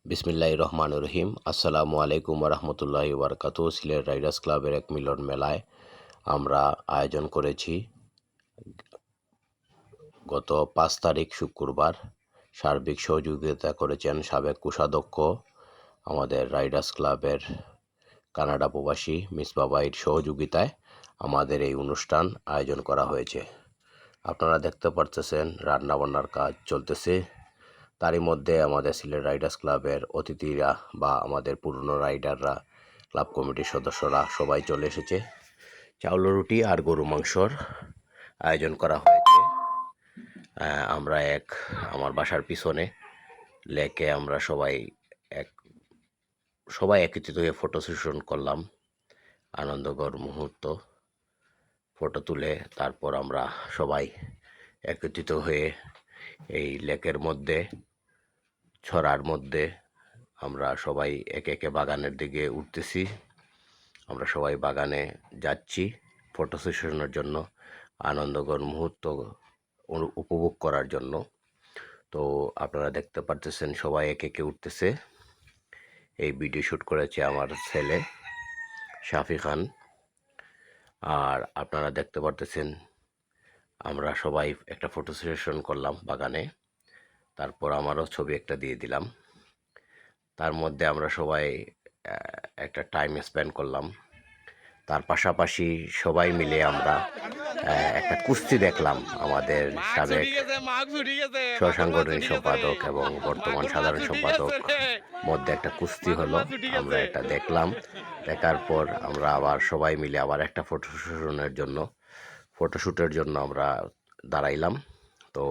বিসমিল্লাহির রহমানির রহিম। আসসালামু আলাইকুম রহমতুল্লাহি বারাকাতুহু। সিলেট রাইডার্স ক্লাবের এক মিলন মেলায় আমরা আয়োজন করেছি গত 5 তারিখ শুক্রবার। সার্বিক সহযোগিতা করেছেন সাবেক কোষাধ্যক্ষ আমাদের রাইডার্স ক্লাবের কানাডা প্রবাসী মিসবাহ ভাইয়ের সহযোগিতায় আমাদের এই অনুষ্ঠান আয়োজন করা হয়েছে। আপনারা দেখতে পাচ্ছেন রান্নাবান্নার কাজ চলতেছে। তারই মধ্যে আমাদের সিলেট রাইডার্স ক্লাবের অতিথিরা বা আমাদের পুরনো রাইডাররা, ক্লাব কমিটির সদস্যরা সবাই চলে এসেছে। চাউল রুটি আর গরু মাংসর আয়োজন করা হয়েছে। আমরা আমার বাসার পিছনে লেকে আমরা সবাই একত্রিত হয়ে ফটো সেশন করলাম। আনন্দকর মুহূর্ত ফটো তুলে তারপর আমরা সবাই একত্রিত হয়ে এই লেকের মধ্যে ছড়ার মধ্যে আমরা সবাই একে একে বাগানের দিকে উঠতেছি। আমরা সবাই বাগানে যাচ্ছি ফটো সেশনের জন্য, আনন্দকর মুহূর্ত উপভোগ করার জন্য। তো আপনারা দেখতে পারতেছেন সবাই একে একে উঠতেছে। এই ভিডিও শ্যুট করেছে আমার ছেলে শাফি খান। আর আপনারা দেখতে পারতেছেন আমরা সবাই একটা ফটো সেশন করলাম বাগানে। তারপর আমারও ছবি একটা দিয়ে দিলাম। তার মধ্যে আমরা সবাই একটা টাইম স্পেন্ড করলাম। তার পাশাপাশি সবাই মিলে আমরা একটা কুস্তি দেখলাম। আমাদের সাবেক সহসাংগঠনিক সম্পাদক এবং বর্তমান সাধারণ সম্পাদক মধ্যে একটা কুস্তি হলো, আমরা এটা দেখলাম। দেখার পর আমরা আবার সবাই মিলে আবার একটা ফটোশ্যুটের জন্য আমরা দাঁড়াইলাম। তো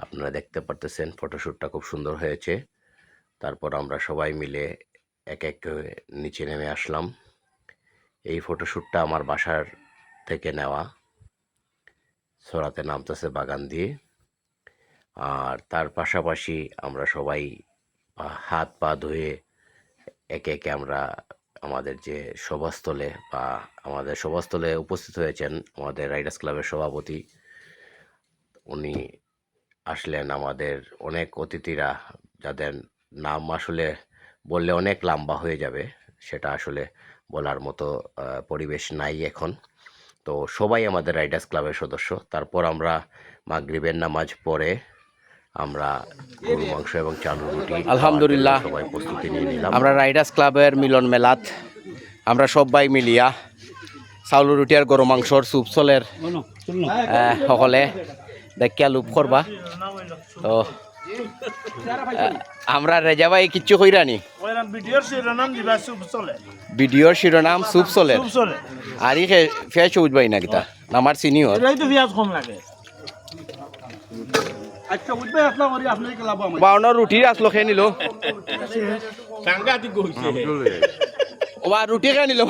আপনারা দেখতে পারতেছেন ফটোশ্যুটটা খুব সুন্দর হয়েছে। তারপর আমরা সবাই মিলে এক এক নিচে নেমে আসলাম। এই ফটোশ্যুটটা আমার বাসার থেকে নেওয়া, ছড়াতে নামতেছে বাগান দিয়ে। আর তার পাশাপাশি আমরা সবাই হাত পা ধুয়ে একে একে আমরা আমাদের যে সভাস্থলে উপস্থিত হয়েছেন আমাদের রাইডার্স ক্লাবের সভাপতি, উনি আসলেন। আমাদের অনেক অতিথিরা, যাদের নাম আসলে বললে অনেক লম্বা হয়ে যাবে, সেটা আসলে বলার মতো পরিবেশ নাই এখন। তো সবাই আমাদের রাইডার্স ক্লাবের সদস্য। তারপর আমরা মাগরিবের নামাজ পড়ে আমরা গরু মাংস এবং চাল রুটি আলহামদুলিল্লাহ সবাই প্রস্তুতি নিয়ে নিলাম। আমরা রাইডার্স ক্লাবের মিলন মেলাত আমরা সবাই মিলিয়া চাউল রুটি আর গরু মাংসর স্যুপ চলের সকলে দেখিয়া লোভ করবা। তো আমরা রেজাবাই কিচ্ছু কইরানি ভিডিওর শিরোনাম স্যুপ চলে আর ই ফেস উঠবাই না কিতা আমার সিনিয়র বাউনের রুটি আসলো খেয়ে নিল, রুটি খেয়ে নিল।